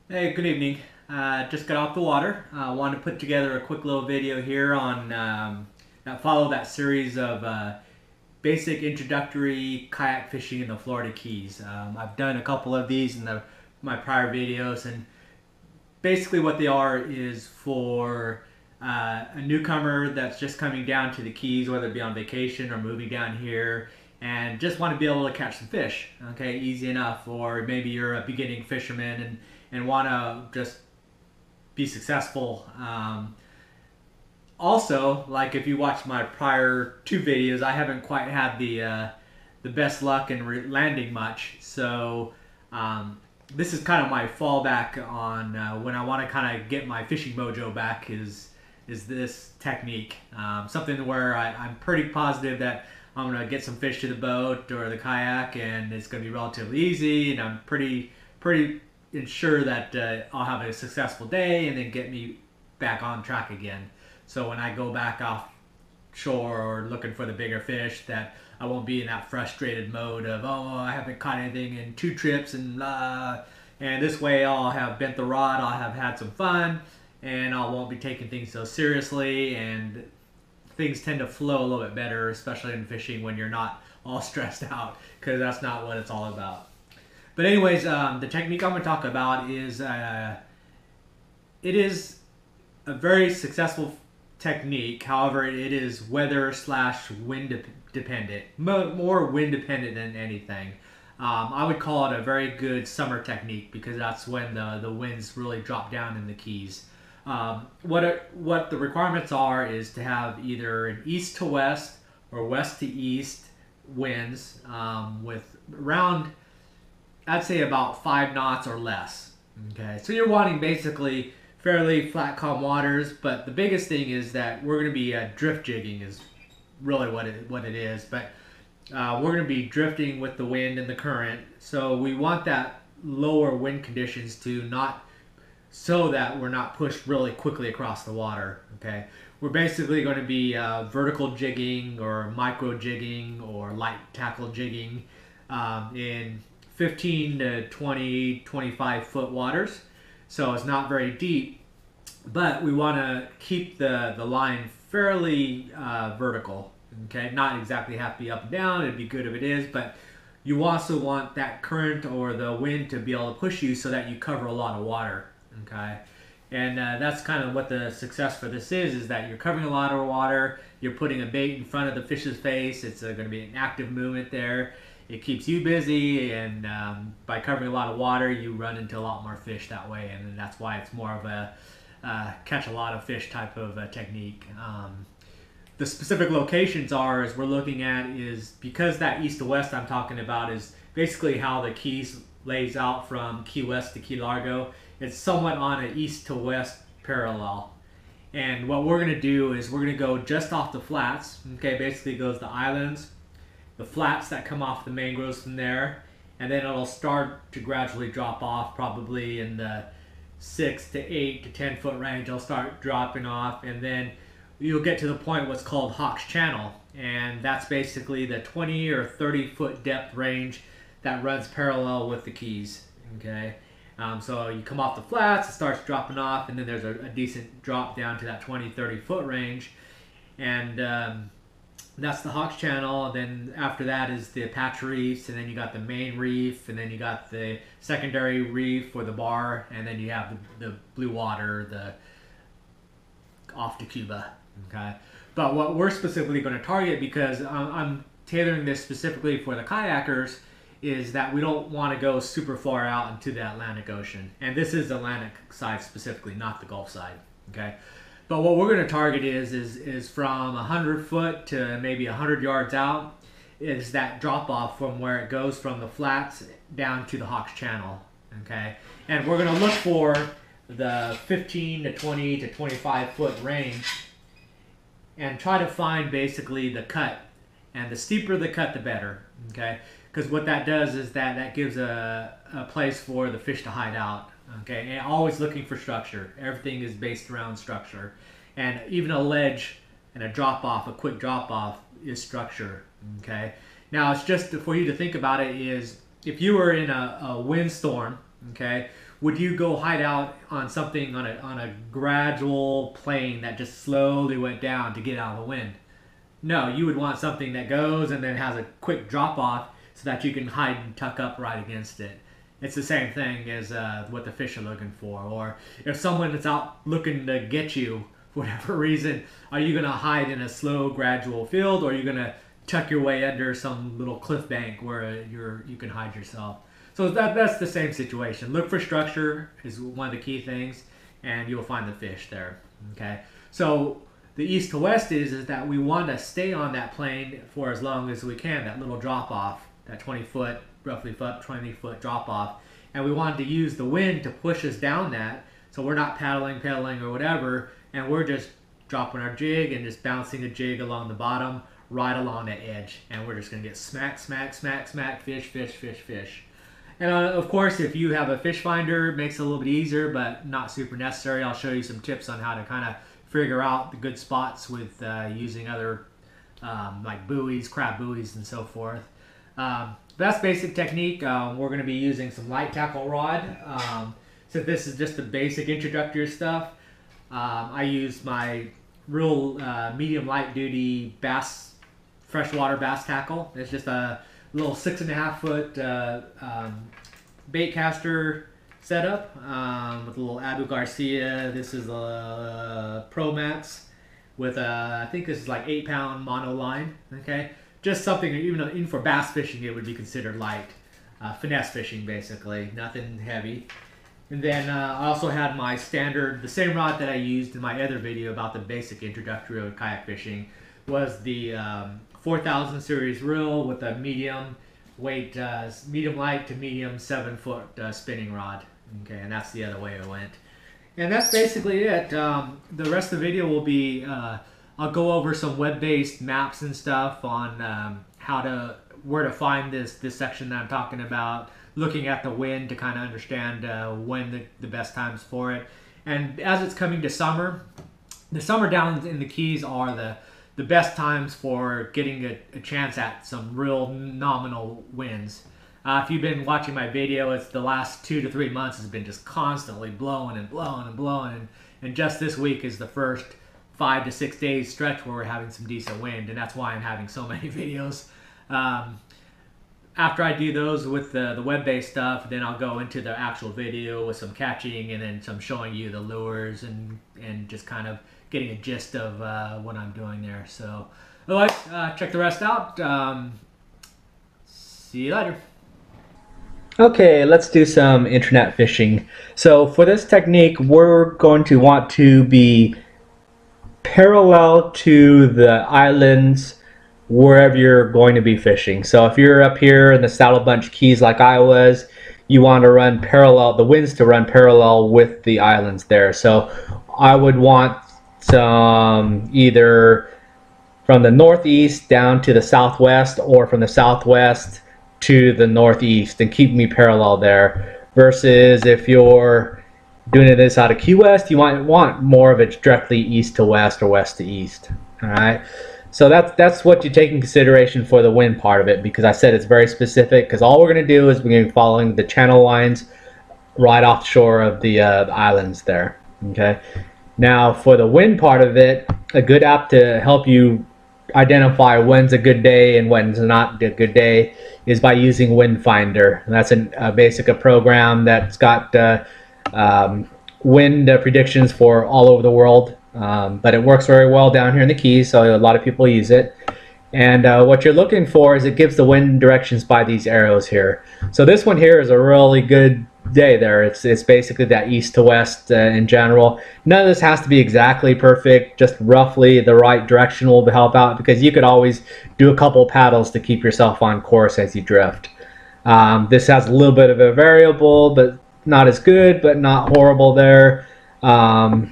Hey, good evening. Just got off the water. Wanted to put together a quick little video here on follow that series of basic introductory kayak fishing in the Florida Keys. I've done a couple of these in my prior videos, and basically what they are is for a newcomer that's just coming down to the Keys, whether it be on vacation or moving down here, and just want to be able to catch some fish. Okay, easy enough. Or maybe you're a beginning fisherman and want to just be successful. Also, like if you watch my prior two videos, I haven't quite had the best luck in landing much. So this is kind of my fallback on when I want to kind of get my fishing mojo back is this technique. Something where I'm pretty positive that I'm going to get some fish to the boat or the kayak, and it's going to be relatively easy, and I'm pretty ensure that I'll have a successful day and then get me back on track again. So when I go back offshore or looking for the bigger fish, that I won't be in that frustrated mode of, oh, I haven't caught anything in 2 trips and this way I'll have bent the rod, I'll have had some fun, and I won't be taking things so seriously, and things tend to flow a little bit better, especially in fishing when you're not all stressed out, because that's not what it's all about. But anyways, the technique I'm going to talk about is, it is a very successful technique. However, it is weather/wind dependent, more wind dependent than anything. I would call it a very good summer technique because that's when the winds really drop down in the Keys. What the requirements are is to have either an east to west or west to east winds with around, I'd say, about 5 knots or less. Okay, so you're wanting basically fairly flat, calm waters, but the biggest thing is that we're going to be drift jigging is really what it is. But we're going to be drifting with the wind and the current, so we want that lower wind conditions to not, so that we're not pushed really quickly across the water. Okay, we're basically going to be vertical jigging or micro jigging or light tackle jigging in 15 to 20, 25 foot waters. So it's not very deep, but we want to keep the line fairly vertical. Okay, not exactly have to be up and down. It'd be good if it is, but you also want that current or the wind to be able to push you so that you cover a lot of water. Okay, and that's kind of what the success for this is that you're covering a lot of water. You're putting a bait in front of the fish's face. It's going to be an active movement there. It keeps you busy, and by covering a lot of water, you run into a lot more fish that way, and that's why it's more of a catch a lot of fish type of technique. The specific locations as we're looking at is, because that east to west I'm talking about is basically how the Keys lays out from Key West to Key Largo. It's somewhat on an east to west parallel. And what we're going to do is we're going to go just off the flats. Okay, basically it goes the islands, the flats that come off the mangroves from there, and then it'll start to gradually drop off, probably in the 6 to 8 to 10 foot range. It'll start dropping off, and then you'll get to the point what's called Hawk's Channel, and that's basically the 20 or 30 foot depth range that runs parallel with the Keys. Okay, so you come off the flats, it starts dropping off, and then there's a decent drop down to that 20-30 foot range, and that's the Hawk's Channel. Then after that is the Patch Reefs, and then you got the main reef, and then you got the secondary reef for the bar, and then you have the blue water, the off to Cuba. Okay, but what we're specifically going to target, because I'm tailoring this specifically for the kayakers, is that we don't want to go super far out into the Atlantic Ocean, and this is the Atlantic side specifically, not the Gulf side. Okay. But what we're going to target is from 100 foot to maybe 100 yards out, is that drop off from where it goes from the flats down to the Hawk's Channel. Okay, and we're going to look for the 15 to 20 to 25 foot range and try to find basically the cut. And the steeper the cut, the better. Okay, because what that does is that gives a place for the fish to hide out. Okay, and always looking for structure. Everything is based around structure, and even a ledge and a drop off, a quick drop off, is structure. Okay, now it's just for you to think about it is, if you were in a windstorm, okay, would you go hide out on something on a gradual plane that just slowly went down to get out of the wind? No, you would want something that goes and then has a quick drop off so that you can hide and tuck up right against it. It's the same thing as what the fish are looking for. Or if someone is out looking to get you for whatever reason, are you going to hide in a slow, gradual field, or are you going to tuck your way under some little cliff bank where you can hide yourself? So that's the same situation. Look for structure is one of the key things, and you'll find the fish there. Okay. So the east to west is that we want to stay on that plane for as long as we can. That little drop off, that 20-foot, roughly 20-foot drop off, and we wanted to use the wind to push us down that, so we're not paddling or whatever, and we're just dropping our jig and just bouncing the jig along the bottom, right along that edge, and we're just going to get smack, smack, smack, smack, fish, fish, fish, fish. And of course, if you have a fish finder, it makes it a little bit easier, but not super necessary. I'll show you some tips on how to kind of figure out the good spots with using other like buoys, crab buoys, and so forth. That's basic technique. We're going to be using some light tackle rod. So this is just the basic introductory stuff. I use my real medium light duty bass, freshwater bass tackle. It's just a little 6.5-foot bait caster setup with a little Abu Garcia. This is a Pro Max with I think this is like 8-pound mono line. Okay, just something even for bass fishing it would be considered light, finesse fishing basically, nothing heavy. And then I also had my standard, the same rod that I used in my other video about the basic introductory of kayak fishing, was the 4000 series reel with a medium weight, medium light to medium 7-foot spinning rod. Okay, and that's the other way it went. And that's basically it. The rest of the video will be, I'll go over some web-based maps and stuff on where to find this section that I'm talking about, looking at the wind to kind of understand when the best times for it. And as it's coming to summer, the summer down in the Keys are the best times for getting a chance at some real nominal winds. If you've been watching my video, it's the last 2 to 3 months has been just constantly blowing and blowing and blowing. And just this week is the first 5 to 6 days stretch where we're having some decent wind, and that's why I'm having so many videos. After I do those with the web-based stuff, then I'll go into the actual video with some catching and then some showing you the lures and just kind of getting a gist of what I'm doing there. So, otherwise, check the rest out. See you later. Okay, let's do some internet fishing. So for this technique, we're going to want to be parallel to the islands wherever you're going to be fishing. So if you're up here in the Saddle Bunch Keys like I was, you want to run parallel, the winds to run parallel with the islands there. So I would want some either from the northeast down to the southwest, or from the southwest to the northeast, and keep me parallel there. Versus if you're doing this out of Key West, you might want more of it directly east to west or west to east. All right. So that's what you take in consideration for the wind part of it, because I said it's very specific, because all we're going to do is we're going to be following the channel lines right offshore of the islands there. Okay. Now for the wind part of it, a good app to help you identify when's a good day and when's not a good day is by using Wind Finder. And that's a program that's got wind predictions for all over the world. But it works very well down here in the Keys, so a lot of people use it. And what you're looking for is it gives the wind directions by these arrows here. So this one here is a really good day there. It's basically that east to west in general. None of this has to be exactly perfect, just roughly the right direction will help out, because you could always do a couple paddles to keep yourself on course as you drift. This has a little bit of a variable, but not as good, but not horrible there.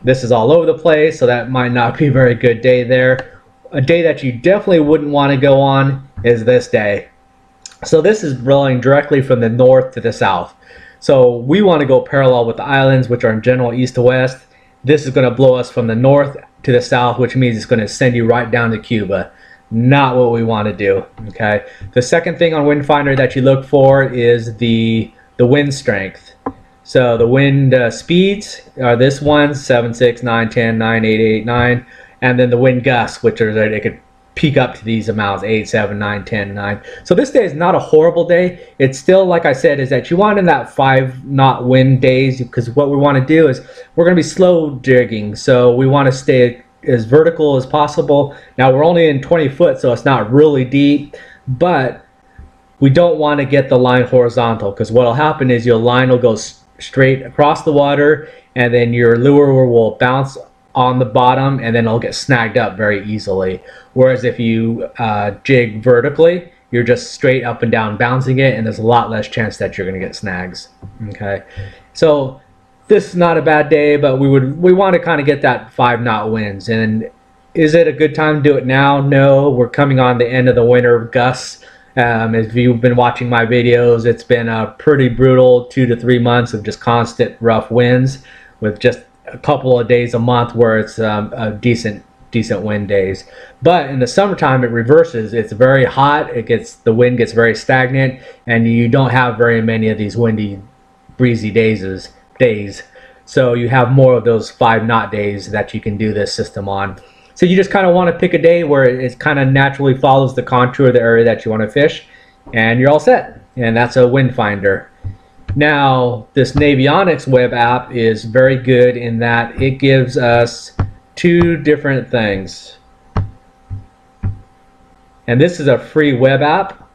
This is all over the place, so that might not be a very good day there. A day that you definitely wouldn't want to go on is this day. So this is blowing directly from the north to the south. So we want to go parallel with the islands, which are in general east to west. This is going to blow us from the north to the south, which means it's going to send you right down to Cuba. Not what we want to do. Okay. The second thing on Wind Finder that you look for is the wind strength. So the wind speeds are this one, 7, 6, 9, 10, 9, 8, 8, 9. And then the wind gusts, which are, it could peak up to these amounts, 8, 7, 9, 10, 9. So this day is not a horrible day. It's still, like I said, is that you want in that 5-knot wind days, because what we want to do is we're going to be slow jigging. So we want to stay as vertical as possible. Now we're only in 20 foot, so it's not really deep, but we don't want to get the line horizontal, because what will happen is your line will go straight across the water, and then your lure will bounce on the bottom, and then it'll get snagged up very easily. Whereas if you jig vertically, you're just straight up and down bouncing it, and there's a lot less chance that you're going to get snags. Okay, so this is not a bad day, but we want to kind of get that 5-knot winds. And is it a good time to do it now? No, we're coming on the end of the winter gusts. If you've been watching my videos, it's been a pretty brutal 2 to 3 months of just constant rough winds, with just a couple of days a month where it's a decent wind days. But in the summertime it reverses. It's very hot, the wind gets very stagnant, and you don't have very many of these windy, breezy days. So you have more of those 5-knot days that you can do this system on. So you just kind of want to pick a day where it kind of naturally follows the contour of the area that you want to fish, and you're all set. And that's a wind finder. Now, this Navionics web app is very good in that it gives us 2 different things. And this is a free web app.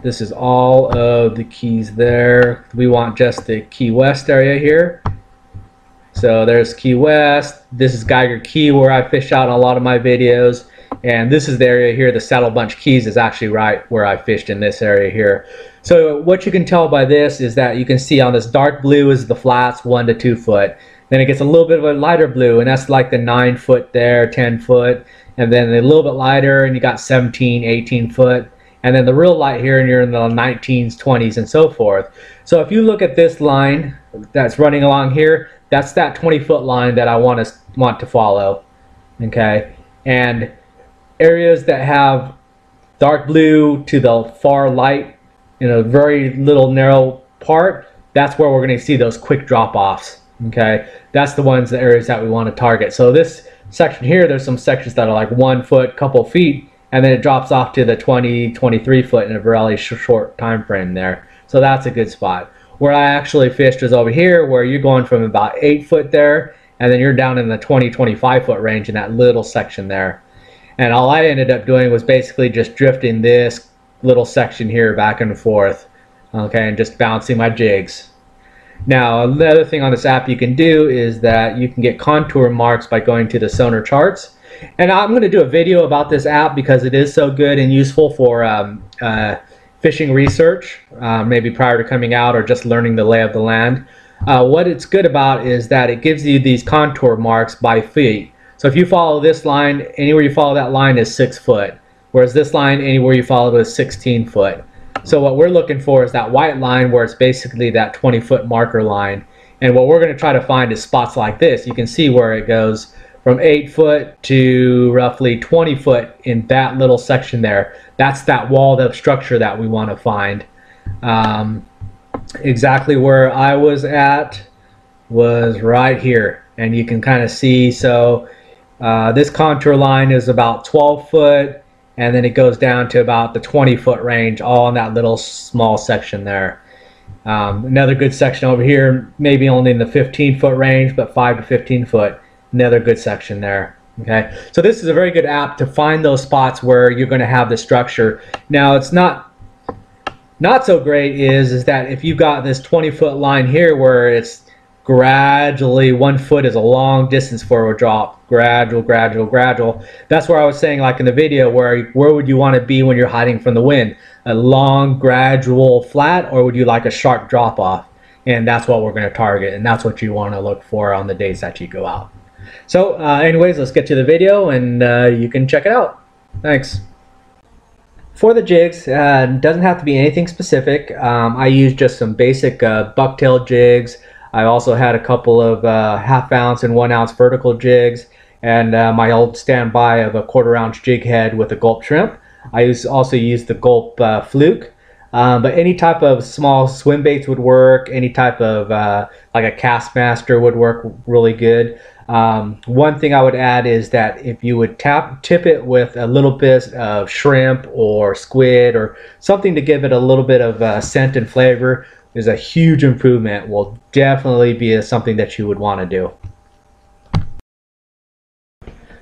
This is all of the keys there. We want just the Key West area here. So there's Key West. This is Geiger Key, where I fish out in a lot of my videos. And this is the area here. The Saddle Bunch Keys is actually right where I fished, in this area here. So what you can tell by this is that you can see on this dark blue is the flats, 1 to 2 foot. Then it gets a little bit of a lighter blue, and that's like the 9 foot there, 10 foot. And then a little bit lighter, and you got 17, 18 foot. And then the real light here, and you're in the 19s, 20s, and so forth. So if you look at this line that's running along here, that's that 20-foot line that I want to follow. Okay, and areas that have dark blue to the far light in a very little narrow part, that's where we're going to see those quick drop-offs. Okay, that's the areas that we want to target. So this section here, there's some sections that are like 1 foot, couple feet, and then it drops off to the 20, 23 foot in a really short time frame there. So that's a good spot. Where I actually fished is over here, where you're going from about 8 foot there, and then you're down in the 20, 25 foot range in that little section there. And all I ended up doing was basically just drifting this little section here back and forth, okay, and just bouncing my jigs. Now, another thing on this app you can do is that you can get contour marks by going to the sonar charts. And I'm going to do a video about this app because it is so good and useful for fishing research, maybe prior to coming out or just learning the lay of the land. What it's good about is that it gives you these contour marks by feet. So if you follow this line, anywhere you follow that line is 6 foot, whereas this line, anywhere you follow it is 16 foot. So what we're looking for is that white line where it's basically that 20-foot marker line. And what we're going to try to find is spots like this. You can see where it goes from 8 foot to roughly 20 foot in that little section there. That's that walled up structure that we want to find. Exactly where I was at was right here. And you can kind of see, so this contour line is about 12 foot, and then it goes down to about the 20-foot range, all in that little small section there. Another good section over here, maybe only in the 15-foot range, but 5 to 15 foot. Another good section there. Okay, so this is a very good app to find those spots where you're going to have the structure. Now, it's not so great is that if you've got this 20-foot line here where it's gradually 1 foot is a long distance for a drop, gradual. That's where I was saying, like in the video, where would you want to be when you're hiding from the wind? A long gradual flat, or would you like a sharp drop off? And that's what we're going to target, and that's what you want to look for on the days that you go out. So anyways, let's get to the video, and you can check it out. Thanks. For the jigs, it doesn't have to be anything specific. I use just some basic bucktail jigs. I also had a couple of ½ ounce and 1 ounce vertical jigs, and my old standby of a 1/4 ounce jig head with a gulp shrimp. I also use the gulp fluke. But any type of small swim baits would work. Any type of like a Castmaster would work really good. One thing I would add is that if you would tip it with a little bit of shrimp or squid or something to give it a little bit of scent and flavor, is a huge improvement. Will definitely be something that you would want to do.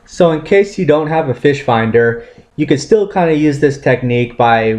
So in case you don't have a fish finder, you could still kind of use this technique by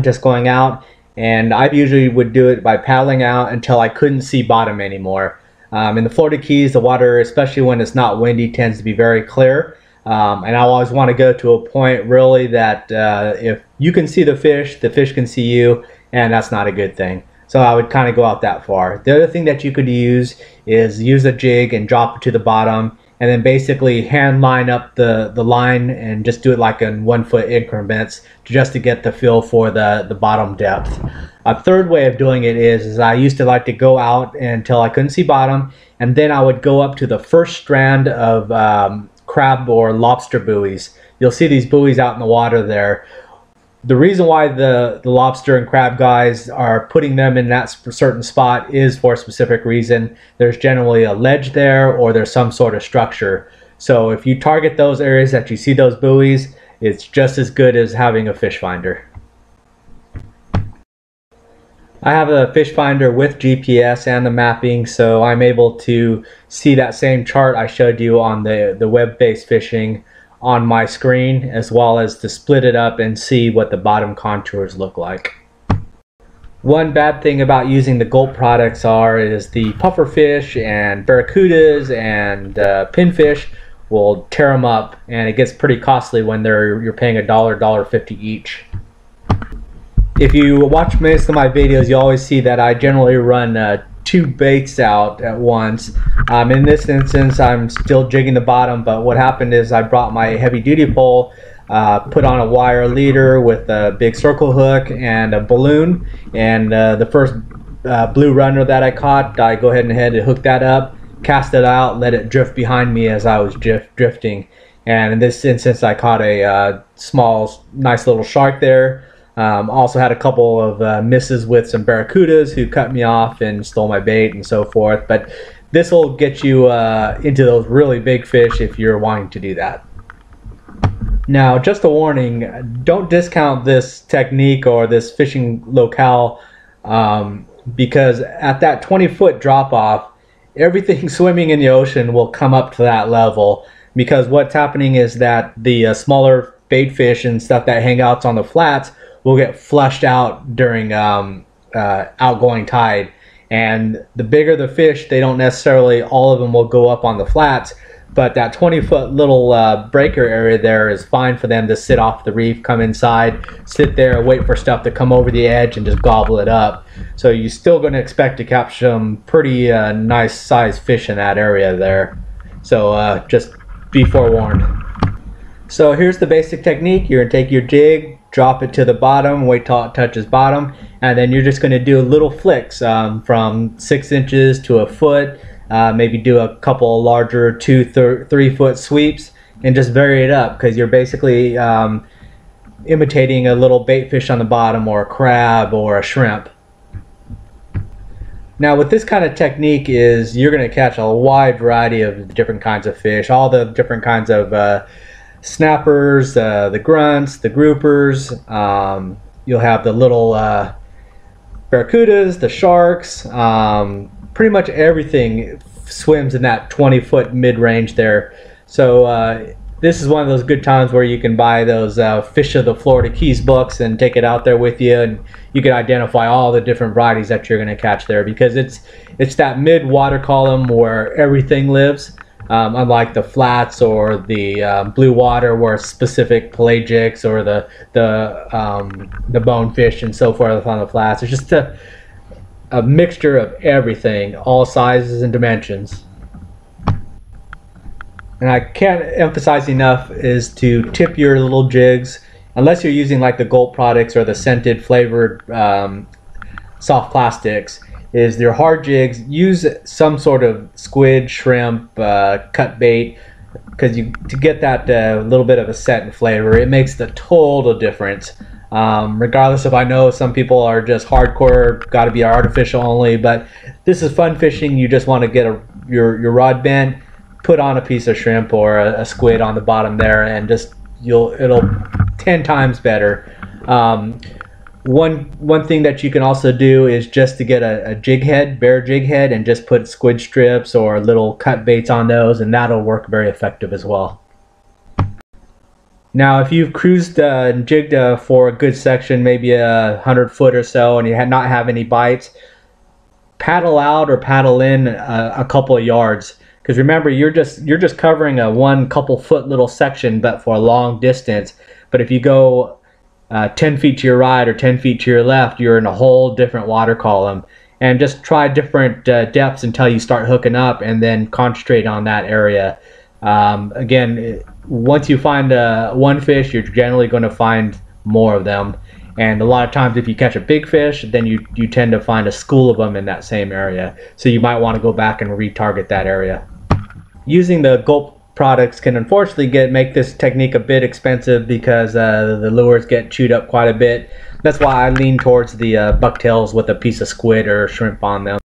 just going out, and I usually would do it by paddling out until I couldn't see bottom anymore. In the Florida Keys, the water, especially when it's not windy, tends to be very clear. And I always want to go to a point really that if you can see the fish can see you, and that's not a good thing. So I would kind of go out that far. The other thing that you could use is use a jig and drop it to the bottom, and then basically hand line up the line and just do it like in 1 foot increments just to get the feel for the bottom depth. A third way of doing it is I used to like to go out until I couldn't see bottom, and then I would go up to the first strand of crab or lobster buoys. You'll see these buoys out in the water there. The reason why the lobster and crab guys are putting them in that certain spot is for a specific reason. There's generally a ledge there, or there's some sort of structure. So if you target those areas that you see those buoys, it's just as good as having a fish finder. I have a fish finder with GPS and the mapping, so I'm able to see that same chart I showed you on the web-based fishing on my screen, as well as to split it up and see what the bottom contours look like. One bad thing about using the gulp products is the puffer fish and barracudas and pinfish will tear them up, and it gets pretty costly when you're paying $1.50 each. If you watch most of my videos, you always see that I generally run 2 baits out at once. In this instance, I'm still jigging the bottom, but what happened is I brought my heavy duty pole, put on a wire leader with a big circle hook and a balloon, and the first blue runner that I caught, I go ahead and hook that up, cast it out, let it drift behind me as I was drifting. And in this instance, I caught a small, nice little shark there. Also had a couple of misses with some barracudas who cut me off and stole my bait and so forth. But this will get you into those really big fish if you're wanting to do that. Now, just a warning, don't discount this technique or this fishing locale because at that 20-foot drop off, everything swimming in the ocean will come up to that level, because what's happening is that the smaller bait fish and stuff that hang out on the flats will get flushed out during outgoing tide. And the bigger the fish, they don't necessarily, all of them will go up on the flats, but that 20-foot little breaker area there is fine for them to sit off the reef, come inside, sit there, wait for stuff to come over the edge and just gobble it up. So you're still going to expect to catch some pretty nice sized fish in that area there. So just be forewarned. So here's the basic technique. You're going to take your jig, drop it to the bottom, wait till it touches bottom, and then you're just going to do little flicks from 6 inches to a foot, maybe do a couple larger 2-3 foot sweeps, and just vary it up, because you're basically imitating a little bait fish on the bottom, or a crab or a shrimp. Now with this kind of technique is you're going to catch a wide variety of different kinds of fish, all the different kinds of snappers, the grunts, the groupers. You'll have the little barracudas, the sharks. Pretty much everything swims in that 20-foot mid-range there. So this is one of those good times where you can buy those Fish of the Florida Keys books and take it out there with you, and you can identify all the different varieties that you're going to catch there, because it's that mid-water column where everything lives. Unlike the flats or the blue water, where specific pelagics or the bonefish and so forth on the flats. It's just a mixture of everything, all sizes and dimensions. And I can't emphasize enough is to tip your little jigs, unless you're using like the gulp products or the scented flavored soft plastics. Is your hard jigs, use some sort of squid, shrimp, cut bait, because to get that little bit of a scent and flavor, it makes the total difference. Regardless of, I know some people are just hardcore, got to be artificial only, but this is fun fishing. You just want to get your rod bent, put on a piece of shrimp or a squid on the bottom there, and just it'll 10 times better. One thing that you can also do is just to get a jig head, bare jig head, and just put squid strips or little cut baits on those, and that'll work very effective as well. Now, if you've cruised and jigged for a good section, maybe 100 foot or so, and you not have any bites, paddle out or paddle in a couple of yards. Because remember, you're just covering a one couple foot little section, but for a long distance. But if you go 10 feet to your right or 10 feet to your left, you're in a whole different water column. And just try different depths until you start hooking up, and then concentrate on that area. Again, once you find one fish, you're generally going to find more of them. And a lot of times if you catch a big fish, then you tend to find a school of them in that same area. So you might want to go back and retarget that area. Using the gulp products can unfortunately make this technique a bit expensive because the lures get chewed up quite a bit. That's why I lean towards the bucktails with a piece of squid or shrimp on them.